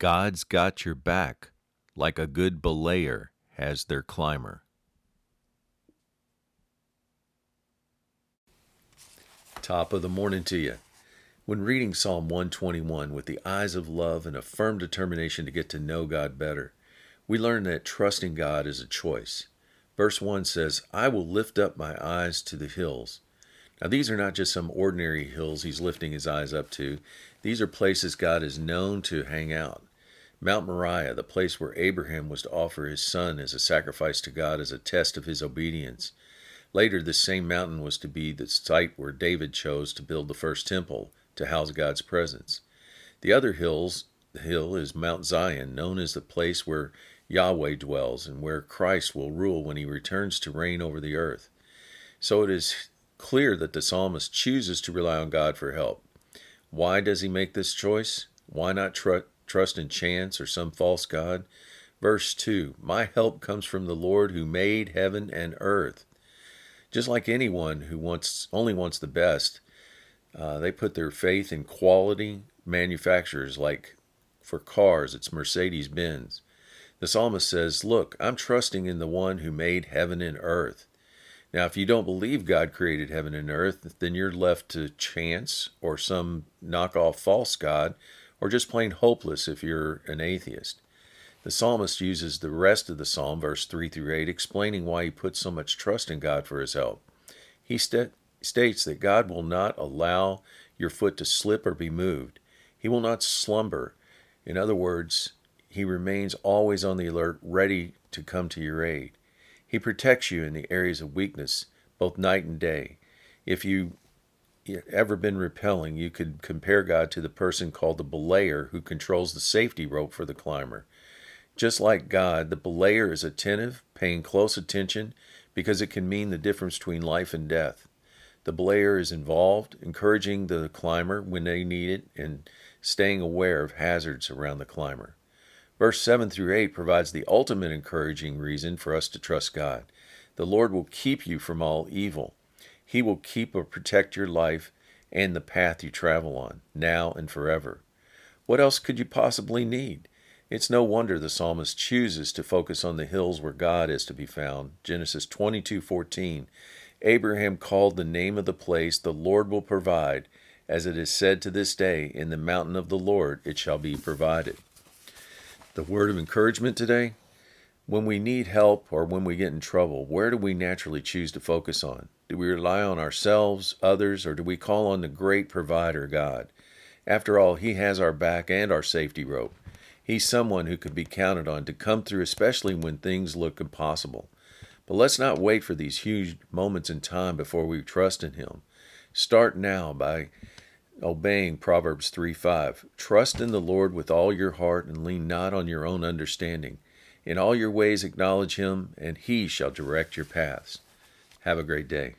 God's got your back, like a good belayer has their climber. Top of the morning to you. When reading Psalm 121 with the eyes of love and a firm determination to get to know God better, we learn that trusting God is a choice. Verse 1 says, I will lift up my eyes to the hills. Now, these are not just some ordinary hills he's lifting his eyes up to. These are places God is known to hang out. Mount Moriah, the place where Abraham was to offer his son as a sacrifice to God as a test of his obedience. Later, this same mountain was to be the site where David chose to build the first temple to house God's presence. The other hill is Mount Zion, known as the place where Yahweh dwells and where Christ will rule when he returns to reign over the earth. So it is clear that the psalmist chooses to rely on God for help. Why does he make this choice? Why not trust in chance or some false god? Verse 2, my help comes from the Lord who made heaven and earth. Just like anyone who only wants the best, they put their faith in quality manufacturers. Like for cars, it's Mercedes-Benz. The psalmist says, look, I'm trusting in the one who made heaven and earth. Now, if you don't believe God created heaven and earth, then you're left to chance or some knockoff false god, or just plain hopeless if you're an atheist. The psalmist uses the rest of the psalm, verse 3 through 8, explaining why he puts so much trust in God for his help. He states that God will not allow your foot to slip or be moved. He will not slumber. In other words, he remains always on the alert, ready to come to your aid. He protects you in the areas of weakness, both night and day. If you've ever been rappelling, you could compare God to the person called the belayer who controls the safety rope for the climber. Just like God, the belayer is attentive, paying close attention, because it can mean the difference between life and death. The belayer is involved, encouraging the climber when they need it, and staying aware of hazards around the climber. Verse 7 through 8 provides the ultimate encouraging reason for us to trust God. The Lord will keep you from all evil. He will keep or protect your life and the path you travel on, now and forever. What else could you possibly need? It's no wonder the psalmist chooses to focus on the hills where God is to be found. Genesis 22:14. Abraham called the name of the place, the Lord will provide. As it is said to this day, in the mountain of the Lord it shall be provided. The word of encouragement today: when we need help or when we get in trouble, where do we naturally choose to focus on? Do we rely on ourselves, others, or do we call on the great provider, God? After all, he has our back and our safety rope. He's someone who can be counted on to come through, especially when things look impossible. But let's not wait for these huge moments in time before we trust in him. Start now by obeying Proverbs 3:5. Trust in the Lord with all your heart and lean not on your own understanding. In all your ways acknowledge him, and he shall direct your paths. Have a great day.